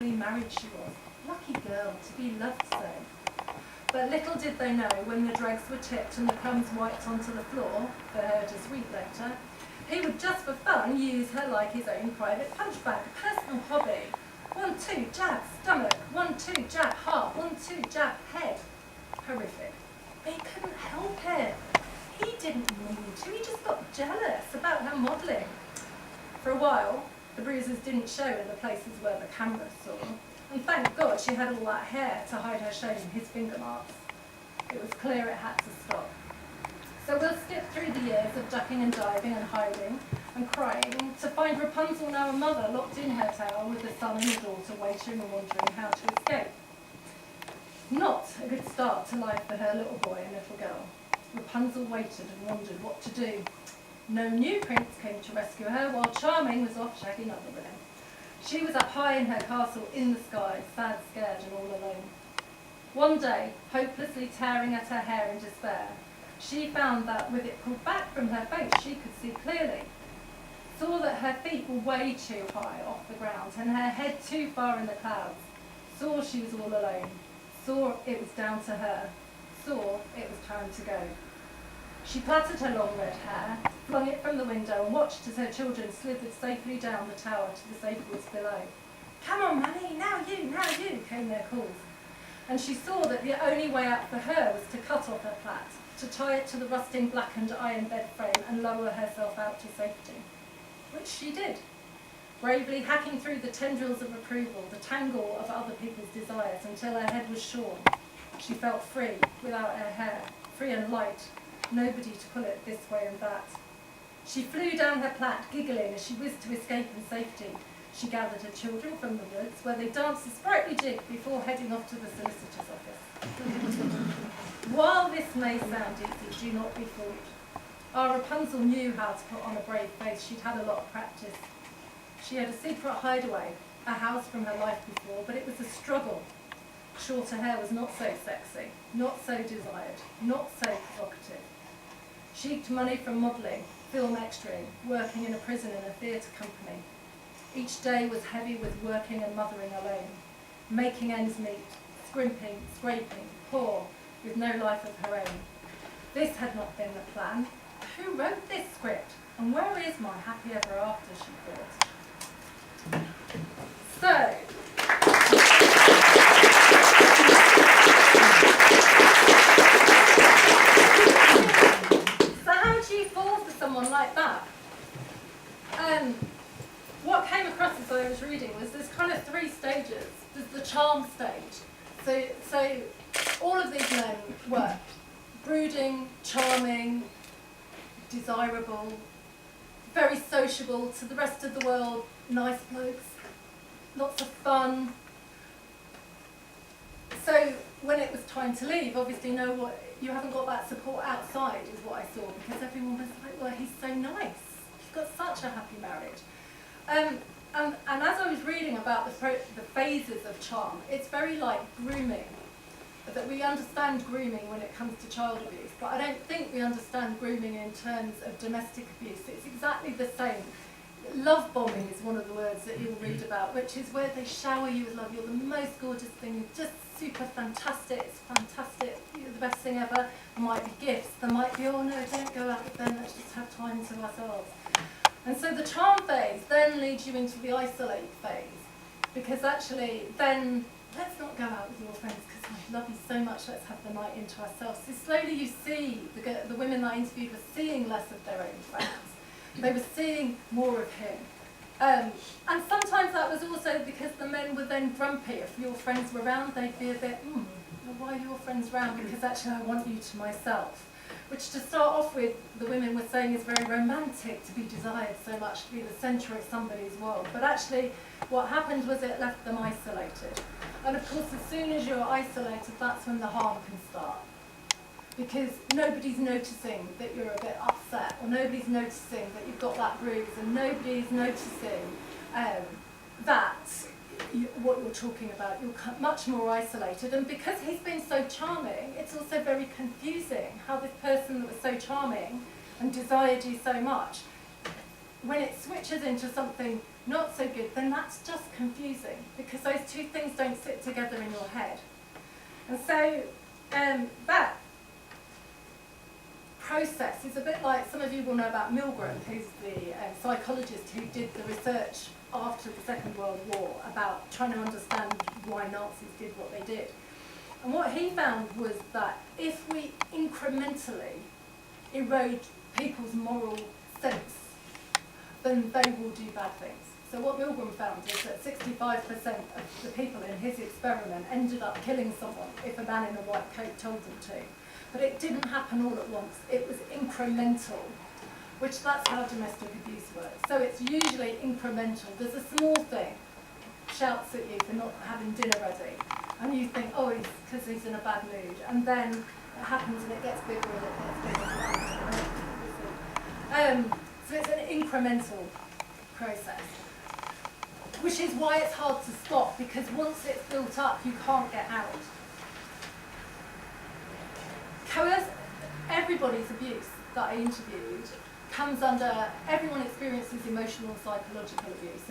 married she was. Lucky girl, to be loved so. But little did they know, when the dregs were tipped and the crumbs wiped onto the floor, for her to sweep later, he would just for fun use her like his own private punch bag, a personal hobby. 1, 2, jab, stomach, 1, 2, jab, heart, 1, 2, jab, head. Horrific. But he couldn't help it. He didn't mean to, he just got jealous about her modelling. For a while, the bruises didn't show in the places where the camera saw, and thank God she had all that hair to hide her shame, his finger marks. It was clear it had to stop. So we'll skip through the years of ducking and diving and hiding and crying to find Rapunzel, now a mother, locked in her tower with the son and the daughter waiting and wondering how to escape. Not a good start to life for her little boy and little girl. Rapunzel waited and wondered what to do. No new prince came to rescue her, while Charming was off shagging other women. She was up high in her castle in the sky, sad, scared and all alone. One day, hopelessly tearing at her hair in despair, she found that with it pulled back from her face she could see clearly. Saw that her feet were way too high off the ground and her head too far in the clouds. Saw she was all alone. Saw it was down to her. Saw it was time to go. She plaited her long red hair, flung it from the window and watched as her children slithered safely down the tower to the safe woods below. "Come on, Mummy, now you," came their calls. And she saw that the only way out for her was to cut off her plait, to tie it to the rusting blackened iron bed frame and lower herself out to safety. Which she did, bravely hacking through the tendrils of approval, the tangle of other people's desires, until her head was shorn. She felt free, without her hair, free and light, nobody to pull it this way and that. She flew down her plait, giggling as she whizzed to escape in safety. She gathered her children from the woods, where they danced a sprightly jig before heading off to the solicitor's office. While this may sound easy, do not be fooled. Our Rapunzel knew how to put on a brave face. She'd had a lot of practice. She had a secret hideaway, a house from her life before, but it was a struggle. Shorter hair was not so sexy, not so desired, not so provocative. She eked money from modelling, film extraing, working in a prison and a theatre company. Each day was heavy with working and mothering alone, making ends meet, scrimping, scraping, poor, with no life of her own. This had not been the plan. Who wrote this script? And where is my happy ever after, she thought. So, how do you fall for someone like that? What came across as I was reading was there's kind of 3 stages. There's the charm stage. So all of these men were brooding, charming, desirable, very sociable to the rest of the world, nice blokes, lots of fun. So when it was time to leave, obviously you haven't got that support outside is what I saw, because everyone was like, well, he's so nice. He's got such a happy marriage. And as I was reading about the phases of charm, it's very like grooming, that we understand grooming when it comes to child abuse, but I don't think we understand grooming in terms of domestic abuse. It's exactly the same. Love bombing is one of the words that you'll read about, which is where they shower you with love. You're the most gorgeous thing, you're just super fantastic, it's fantastic, you're the best thing ever. There might be gifts, there might be, oh no, don't go out with them, let's just have time to ourselves. And so the charm phase then leads you into the isolate phase, because actually then, let's not go out with your friends because I love you so much, let's have the night into ourselves. So slowly you see, the women that I interviewed were seeing less of their own friends. They were seeing more of him. And sometimes that was also because the men were then grumpy. If your friends were around, they'd be a bit, why are your friends around? Because actually I want you to myself. Which to start off with, the women were saying is very romantic, to be desired so much, to be the centre of somebody's world. But actually what happened was it left them isolated. And of course as soon as you're isolated, that's when the harm can start. Because nobody's noticing that you're a bit upset, or nobody's noticing that you've got that bruise, and nobody's noticing what you're talking about. You're much more isolated, and because he's been so charming, it's also very confusing how this person that was so charming and desired you so much, when it switches into something not so good, then that's just confusing, because those two things don't sit together in your head. And so that process is a bit like, some of you will know about Milgram, who's the psychologist who did the research after the Second World War about trying to understand why Nazis did what they did. And what he found was that if we incrementally erode people's moral sense, then they will do bad things. So what Milgram found is that 65% of the people in his experiment ended up killing someone if a man in a white coat told them to. But it didn't happen all at once. It was incremental, which that's how domestic abuse works. So it's usually incremental. There's a small thing, shouts at you for not having dinner ready, and you think, oh, it's because he's in a bad mood. And then it happens and it gets bigger and it gets bigger. So it's an incremental process, which is why it's hard to stop, because once it's built up, you can't get out. Everybody's abuse that I interviewed comes under, everyone experiences emotional and psychological abuse,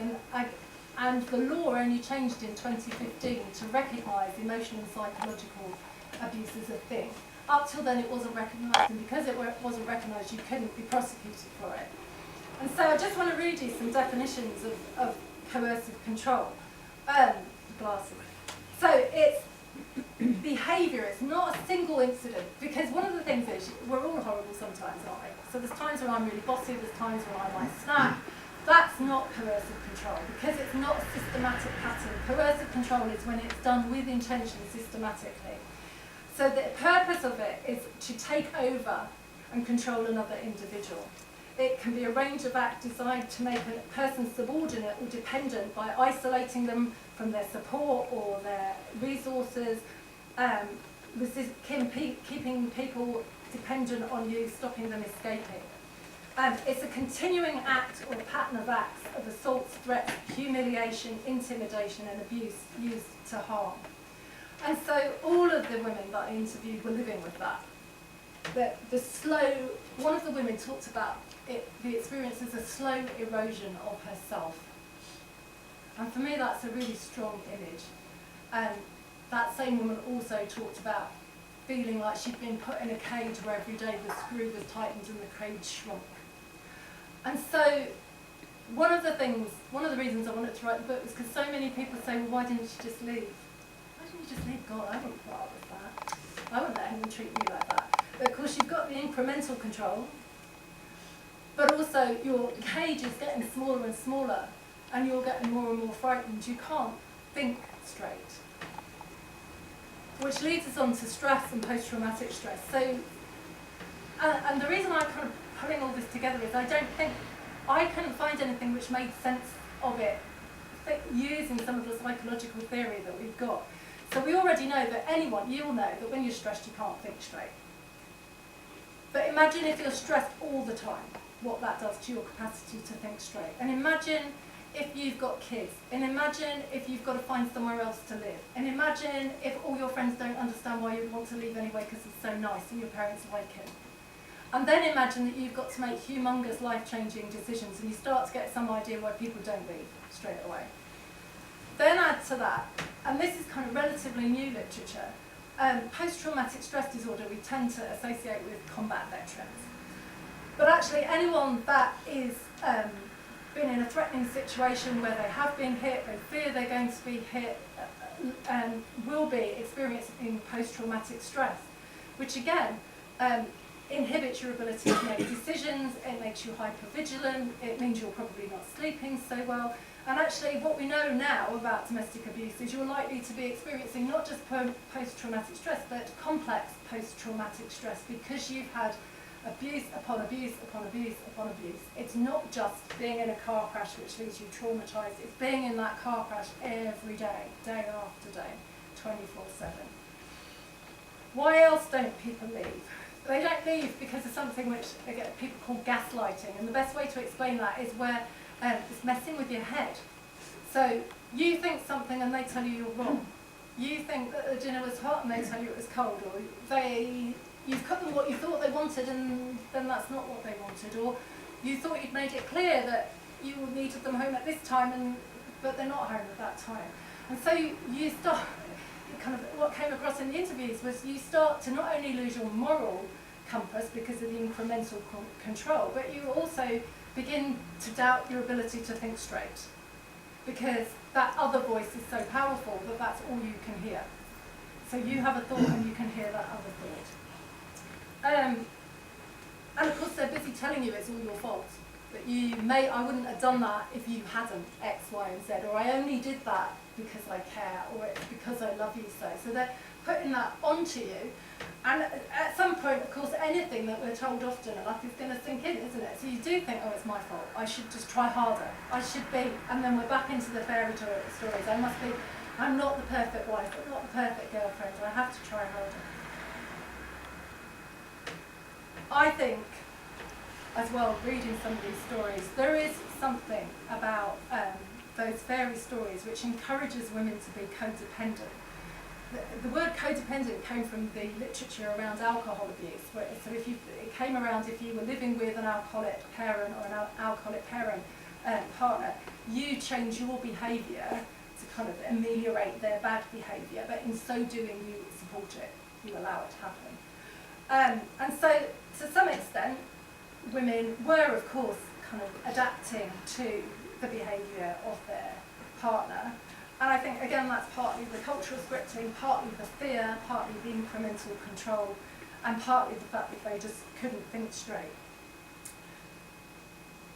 and the law only changed in 2015 to recognise emotional and psychological abuse as a thing. Up till then it wasn't recognised, and because it wasn't recognised, you couldn't be prosecuted for it. And so I just want to read you some definitions of coercive control. Glasses. So it's behaviour, it's not a single incident, because one of the things is, we're all horrible sometimes, aren't we? So there's times when I'm really bossy, there's times when I might snap. That's not coercive control, because it's not a systematic pattern. Coercive control is when it's done with intention systematically. So the purpose of it is to take over and control another individual. It can be a range of acts designed to make a person subordinate or dependent by isolating them from their support or their resources, keeping people dependent on you, stopping them escaping. It's a continuing act or pattern of acts of assaults, threats, humiliation, intimidation and abuse used to harm. And so all of the women that I interviewed were living with that. One of the women talked about the experience as a slow erosion of herself. And for me that's a really strong image. That same woman also talked about feeling like she'd been put in a cage where every day the screw was tightened and the cage shrunk. And so one of the reasons I wanted to write the book was because so many people say, well, why didn't you just leave? Why didn't you just leave? God, I wouldn't put up with that. I wouldn't let anyone treat me like that. But of course you've got the incremental control, but also your cage is getting smaller and smaller, and you're getting more and more frightened. You can't think straight. Which leads us on to stress and post-traumatic stress. So, and the reason I'm kind of putting all this together is I couldn't find anything which made sense of it using some of the psychological theory that we've got. So we already know that you all know that when you're stressed you can't think straight. But imagine if you're stressed all the time, what that does to your capacity to think straight. And imagine if you've got kids, and imagine if you've got to find somewhere else to live, and imagine if all your friends don't understand why you want to leave anyway because it's so nice and your parents like it. And then imagine that you've got to make humongous life-changing decisions and you start to get some idea why people don't leave straight away. Then add to that, and this is kind of relatively new literature, post-traumatic stress disorder we tend to associate with combat veterans. But actually anyone that is been in a threatening situation where they have been hit, they fear they're going to be hit, will be experiencing post-traumatic stress, which again inhibits your ability to make decisions, it makes you hyper-vigilant, it means you're probably not sleeping so well. And actually what we know now about domestic abuse is you're likely to be experiencing not just post-traumatic stress, but complex post-traumatic stress, because you've had abuse upon abuse upon abuse upon abuse. It's not just being in a car crash which leaves you traumatised, it's being in that car crash every day, day after day, 24/7. Why else don't people leave? They don't leave because of something which people call gaslighting, and the best way to explain that is where it's messing with your head. So you think something and they tell you you're wrong. You think that the dinner was hot and they tell you it was cold, or you've cut them what you thought they wanted and then that's not what they wanted, or you thought you'd made it clear that you needed them home at this time, but they're not home at that time. And so you start, kind of what came across in the interviews was you start to not only lose your moral compass because of the incremental control, but you also begin to doubt your ability to think straight, because that other voice is so powerful that that's all you can hear. So you have a thought and you can hear that other thought. And of course they're busy telling you it's all your fault. That I wouldn't have done that if you hadn't X, Y, and Z, or I only did that because I care, or it's because I love you so. So they're putting that onto you. And at some point, of course, anything that we're told often enough is going to sink in, isn't it? So you do think, oh, it's my fault. I should just try harder. I should be. And then we're back into the fairy tale stories. I'm not the perfect wife, I'm not the perfect girlfriend. I have to try harder. I think, as well, reading some of these stories, there is something about those fairy stories which encourages women to be codependent. The word codependent came from the literature around alcohol abuse. So it came around if you were living with an alcoholic parent or an alcoholic parent partner, you change your behaviour to kind of ameliorate their bad behaviour, but in so doing you support it, you allow it to happen. And so to some extent, women were of course kind of adapting to the behaviour of their partner. And I think, again, that's partly the cultural scripting, partly the fear, partly the incremental control, and partly the fact that they just couldn't think straight.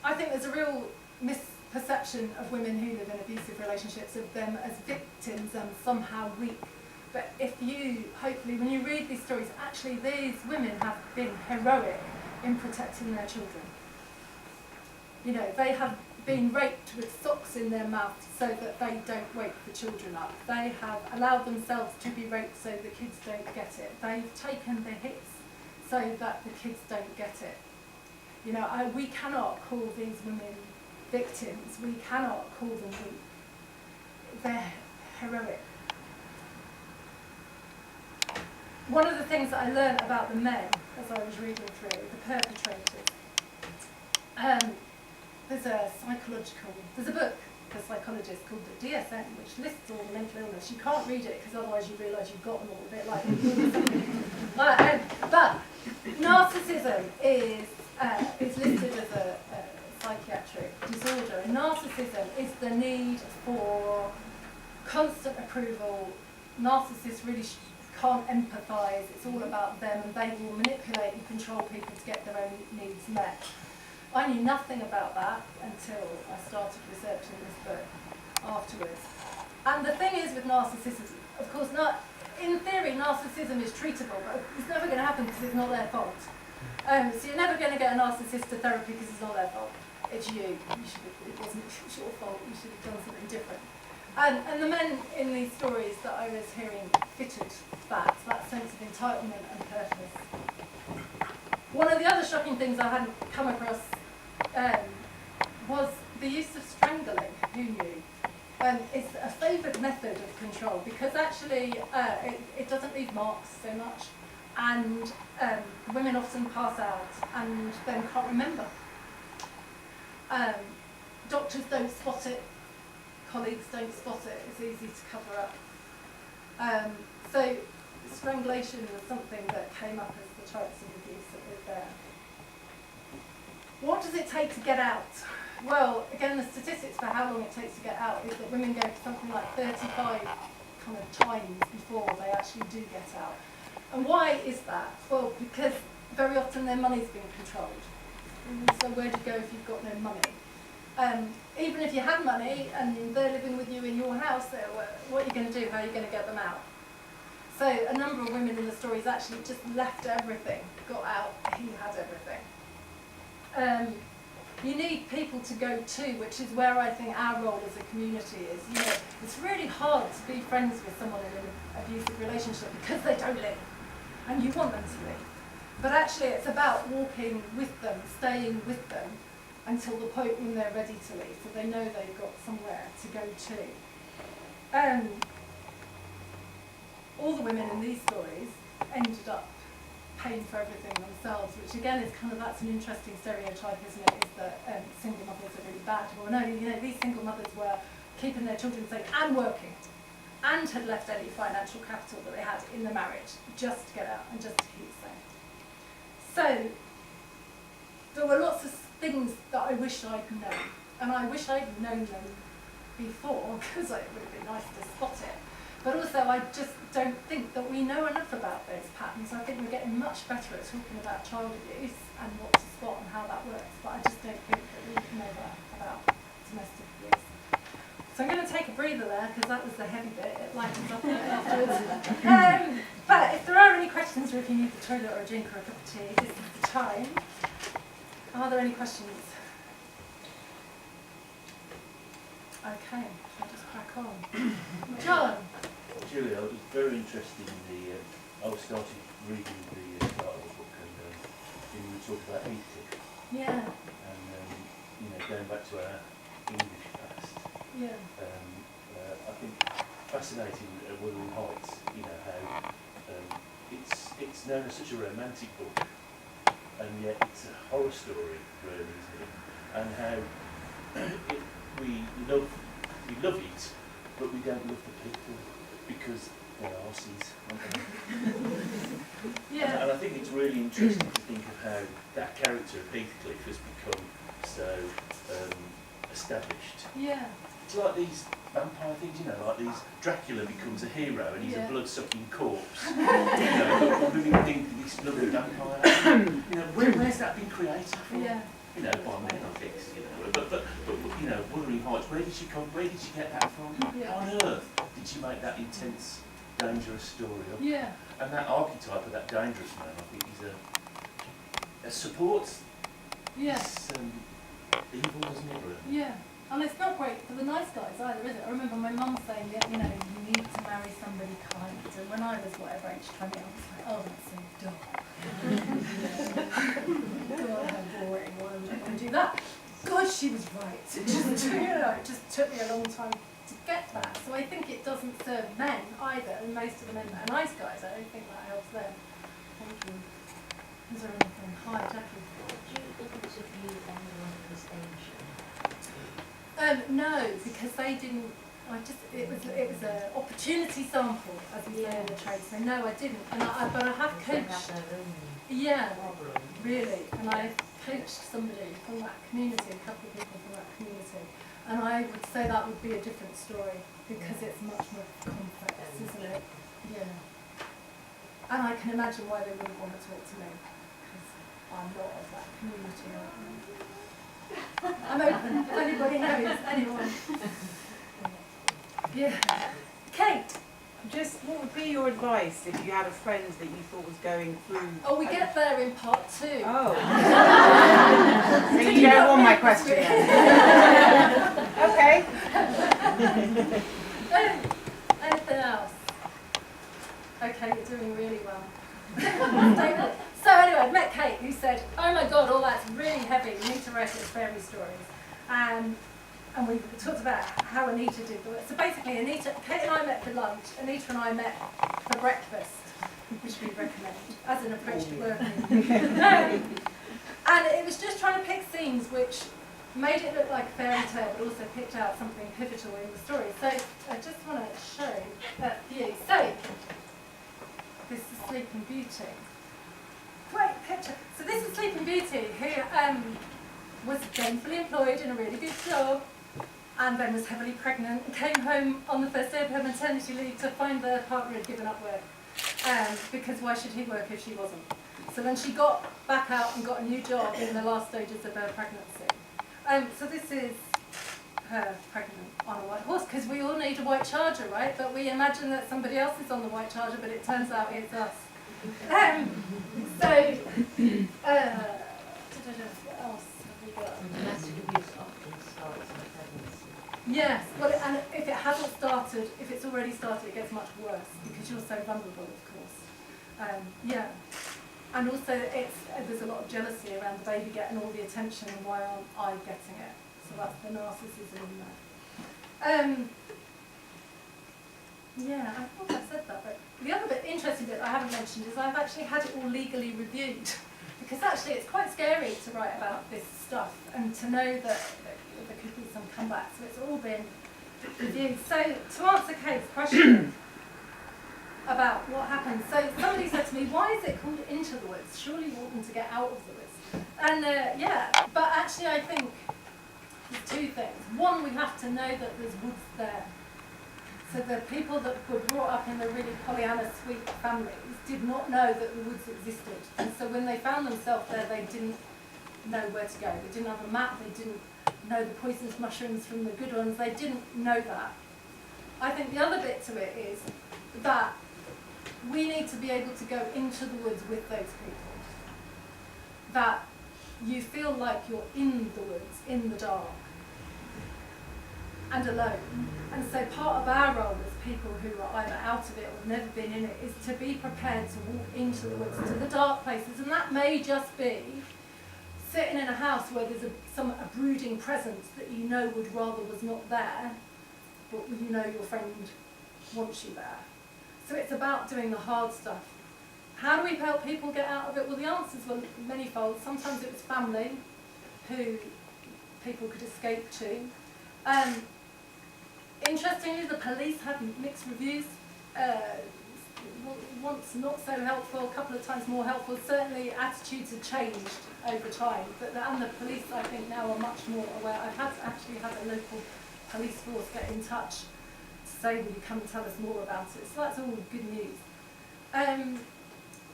I think there's a real misperception of women who live in abusive relationships of them as victims and somehow weak. But hopefully, when you read these stories, actually these women have been heroic in protecting their children. You know, they have been raped with socks in their mouth so that they don't wake the children up. They have allowed themselves to be raped so the kids don't get it. They've taken the hits so that the kids don't get it. You know, we cannot call these women victims. We cannot call them weak. They're heroic. One of the things that I learned about the men as I was reading through, the perpetrators, there's a book for psychologists called the DSM, which lists all the mental illness. You can't read it because otherwise you realise you've got them all, a bit like but narcissism is listed as a psychiatric disorder. And narcissism is the need for constant approval. Narcissists really can't empathise. It's all about them, and they will manipulate and control people to get their own needs met. I knew nothing about that until I started researching this book afterwards. And the thing is with narcissism, of course, in theory, narcissism is treatable, but it's never going to happen because it's not their fault. So you're never going to get a narcissist to therapy because it's not their fault. It's you. It wasn't your fault. You should have done something different. And the men in these stories that I was hearing fitted that sense of entitlement and purpose. One of the other shocking things I hadn't come across was the use of strangling. Who knew? It's a favoured method of control because actually it doesn't leave marks so much, and women often pass out and then can't remember. Doctors don't spot it, colleagues don't spot it, it's easy to cover up. So strangulation was something that came up as the types of abuse that were there. What does it take to get out? Well, again, the statistics for how long it takes to get out is that women go for something like 35 kind of times before they actually do get out. And why is that? Well, because very often their money's being controlled. So where do you go if you've got no money? Even if you had money and they're living with you in your house, what are you going to do? How are you going to get them out? So a number of women in the stories actually just left everything, got out, he had everything. You need people to go to, which is where I think our role as a community is. You know, it's really hard to be friends with someone in an abusive relationship because they don't leave, and you want them to leave. But actually it's about walking with them, staying with them, until the point when they're ready to leave, so they know they've got somewhere to go to. All the women in these stories ended up paying for everything themselves, which again is kind of, that's an interesting stereotype, isn't it, is that single mothers are really bad. Well, no, you know, these single mothers were keeping their children safe and working, and had left any financial capital that they had in the marriage just to get out and just to keep safe. So there were lots of things that I wish I'd known, and I wish I'd known them before, because it would have been nice to spot it. But also, I just don't think that we know enough about those patterns. I think we're getting much better at talking about child abuse and what to spot and how that works, but I just don't think that we know that about domestic abuse. So I'm going to take a breather there, because that was the heavy bit. It lightens up a bit afterwards. But if there are any questions, or if you need the toilet or a drink or a cup of tea, this is the time. Are there any questions? Okay, I'll just crack on. John? Julie, I was very interested in the, I started reading the start of the book, and you were talking about Heathcliffe. Yeah. And, you know, going back to our English past. Yeah. I think fascinating at Wuthering Heights, you know, how it's known as such a romantic book, and yet it's a horror story, really, isn't it? And how we love it, but we don't love the people because they're arses, aren't they? Yeah. And I think it's really interesting to think of how that character of Heathcliff has become so established. Yeah. It's like these vampire things, you know, like these Dracula becomes a hero and he's a blood-sucking corpse. You know, but we think this lovely vampire. You know, where's that been created from? Yeah. You know, by men, I guess. You know, but you know, Wuthering Heights. Where did she come? Where did she get that from? Yeah. How on earth did she make that intense, dangerous story up? Yeah. And that archetype of that dangerous man, I think, is a supports this evil, doesn't it? Really? Yeah. And it's not great for the nice guys either, is it? I remember my mum saying, yeah, you know, you need to marry somebody kind. And when I was, whatever, age 20, I was like, oh, that's so dull. God, how boring. Why would I want to do that? God, she was right. It just, you know, it just took me a long time to get that. So I think it doesn't serve men either. And most of the men that are nice guys, I don't think that helps them. Thank you. Is there anything? Hi, Jackie. Do you interview anyone at this age? No, because they didn't. It was an opportunity sample, as we say in the trade. So no, I didn't. And but I have coached. Yeah, really. And I coached somebody from that community, a couple of people from that community, and I would say that would be a different story because it's much more complex, isn't it? Yeah. And I can imagine why they wouldn't want to talk to me because I'm not of that community. I'm open. If anybody knows, anyone. Yeah. Kate. Just what would be your advice if you had a friend that you thought was going through? Oh, we get there in part 2. Oh. So you don't want my question then? Okay. Anything else? Okay, you're doing really well. So anyway, I met Kate, who said, oh my God, all that's really heavy, you need to write it as fairy stories. And we talked about how Anita did the work. So basically, Kate and I met for lunch, Anita and I met for breakfast, which we recommend, as an approach to working. And it was just trying to pick scenes which made it look like a fairy tale, but also picked out something pivotal in the story. So I just want to show that for you. So, this is Sleeping Beauty. Great picture. So this is Sleeping Beauty, who was gainfully employed in a really good job, and then was heavily pregnant, and came home on the first day of her maternity leave to find their partner had given up work. Because why should he work if she wasn't? So then she got back out and got a new job in the last stages of her pregnancy. So this is her pregnant on a white horse, because we all need a white charger, right? But we imagine that somebody else is on the white charger, but it turns out it's us. What else have we got? Domestic abuse often starts in pregnancy. Yes, well, and if it hasn't started, if it's already started, it gets much worse because you're so vulnerable, of course. Yeah, and also there's a lot of jealousy around the baby getting all the attention, and why aren't I getting it? So that's the narcissism in there. Yeah, I thought I said that, but the other bit interesting bit I haven't mentioned is I've actually had it all legally reviewed. Because actually it's quite scary to write about this stuff and to know that there could be some comeback. So it's all been reviewed. So to answer Kate's question about what happened, so somebody said to me, why is it called Into the Woods? Surely you want them to get out of the woods. And yeah, but actually I think there's two things. One, we have to know that there's woods there. So the people that were brought up in the really Pollyanna sweet families did not know that the woods existed. And so when they found themselves there, they didn't know where to go. They didn't have a map, they didn't know the poisonous mushrooms from the good ones, they didn't know that. I think the other bit to it is that we need to be able to go into the woods with those people. That you feel like you're in the woods, in the dark, and alone. And so part of our role as people who are either out of it or have never been in it is to be prepared to walk into the woods, to the dark places. And that may just be sitting in a house where there's a brooding presence that you know would rather was not there, but you know your friend wants you there. So it's about doing the hard stuff. How do we help people get out of it? Well, the answers were manyfold. Sometimes it was family who people could escape to. Interestingly, the police had mixed reviews. Once not so helpful, a couple of times more helpful. Certainly attitudes have changed over time, and the police I think now are much more aware. I've actually had a local police force get in touch to say, will you come and tell us more about it? So that's all good news.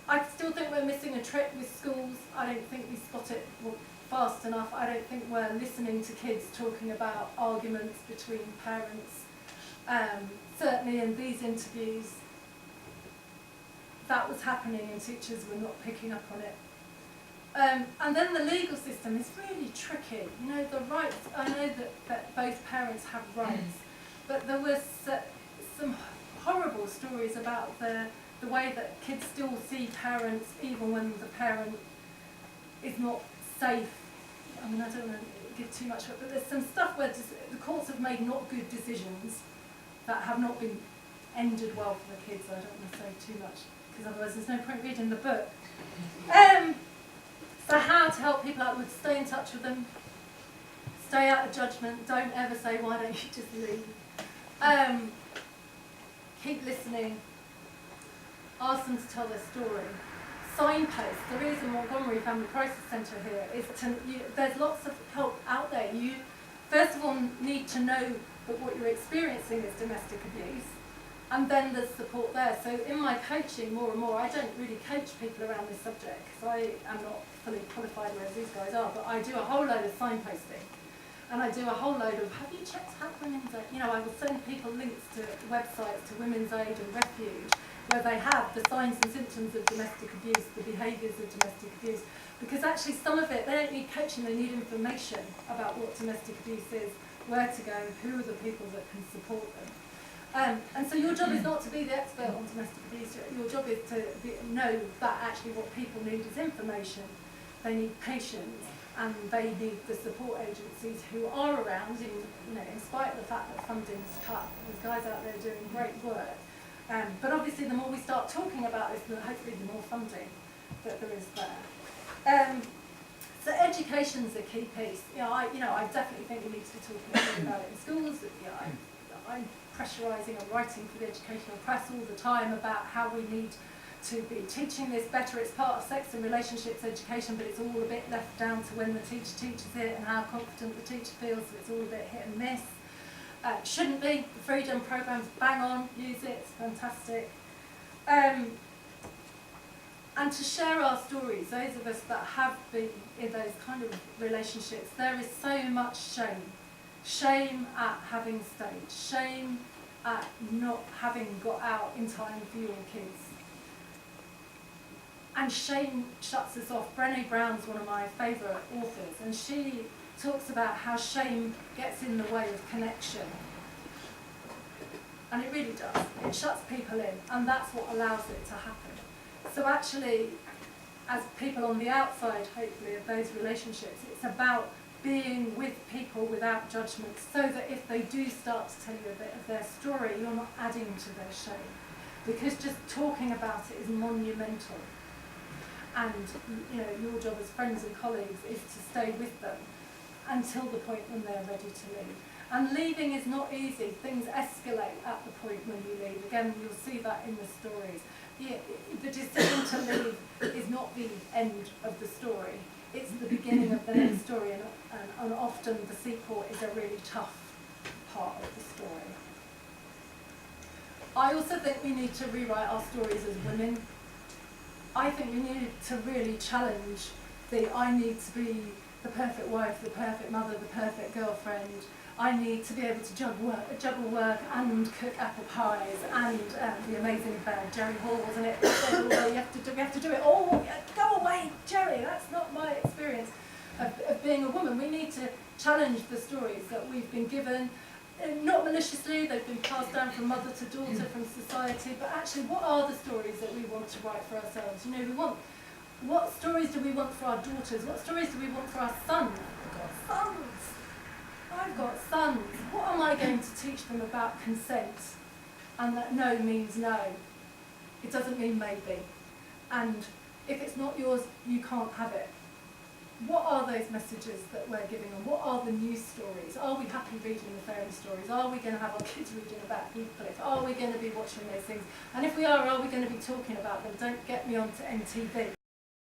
I still think we're missing a trick with schools. I don't think we spot it fast enough. I don't think we're listening to kids talking about arguments between parents. Certainly in these interviews, that was happening and teachers were not picking up on it. And then the legal system is really tricky. You know, the rights, I know that both parents have rights, but there was some horrible stories about the way that kids still see parents even when the parent is not safe. I mean, I don't want to give too much of it, but there's some stuff where the courts have made not good decisions that have not been ended well for the kids. I don't want to say too much, because otherwise there's no point reading the book. So how to help people out would stay in touch with them, stay out of judgment, don't ever say, why don't you just leave? Keep listening, ask them to tell their story. Signposts. The reason Montgomery Family Crisis Centre here is there's lots of help out there. You first of all need to know that what you're experiencing is domestic abuse, and then there's support there. So in my coaching more and more, I don't really coach people around this subject because I am not fully qualified whereas these guys are, but I do a whole load of signposting. And I do a whole load of, have you checked out Women's Aid? You know, I will send people links to websites to Women's Aid and Refuge, where they have the signs and symptoms of domestic abuse, the behaviours of domestic abuse. Because actually some of it, they don't need coaching, they need information about what domestic abuse is, where to go, who are the people that can support them. And so your job is not to be the expert on domestic abuse, your job is to know that actually what people need is information, they need patience, and they need the support agencies who are around, in spite of the fact that funding's cut. There's guys out there doing great work. But obviously the more we start talking about this, hopefully the more funding that there is there. So education's a key piece. I definitely think we need to be talking about it in schools. I'm pressurising and writing for the educational press all the time about how we need to be teaching this better. It's part of sex and relationships education, but it's all a bit left down to when the teacher teaches it and how confident the teacher feels, so it's all a bit hit and miss. Shouldn't be. The Freedom program's bang on, use it, it's fantastic. And to share our stories, those of us that have been in those kind of relationships, there is so much shame. Shame at having stayed, shame at not having got out in time for your kids. And shame shuts us off. Brené Brown's one of my favourite authors, and she talks about how shame gets in the way of connection. And it really does. It shuts people in, and that's what allows it to happen. So actually, as people on the outside, hopefully, of those relationships, it's about being with people without judgment, so that if they do start to tell you a bit of their story, you're not adding to their shame. because just talking about it is monumental. And you know, your job as friends and colleagues is to stay with them until the point when they're ready to leave. And leaving is not easy. Things escalate at the point when you leave. Again, you'll see that in the stories. The decision to leave is not the end of the story. It's the beginning of the next story, and often the sequel is a really tough part of the story. I also think we need to rewrite our stories as women. I think we need to really challenge the I need to be the perfect wife, the perfect mother, the perfect girlfriend. I need to be able to juggle work and cook apple pies and the amazing Jerry Hall, wasn't it? Said, well, we have to do it all. Go away, Jerry. That's not my experience of being a woman. We need to challenge the stories that we've been given. Not maliciously, they've been passed down from mother to daughter, from society, but actually what are the stories that we want to write for ourselves? You know, what stories do we want for our daughters? What stories do we want for our sons? I've got sons. What am I going to teach them about consent? And that no means no. It doesn't mean maybe. And if it's not yours, you can't have it. What are those messages that we're giving them? What are the news stories? Are we happy reading the fairy stories? Are we going to have our kids reading about Heathcliffe? Are we going to be watching those things? And if we are we going to be talking about them? Don't get me onto NTV.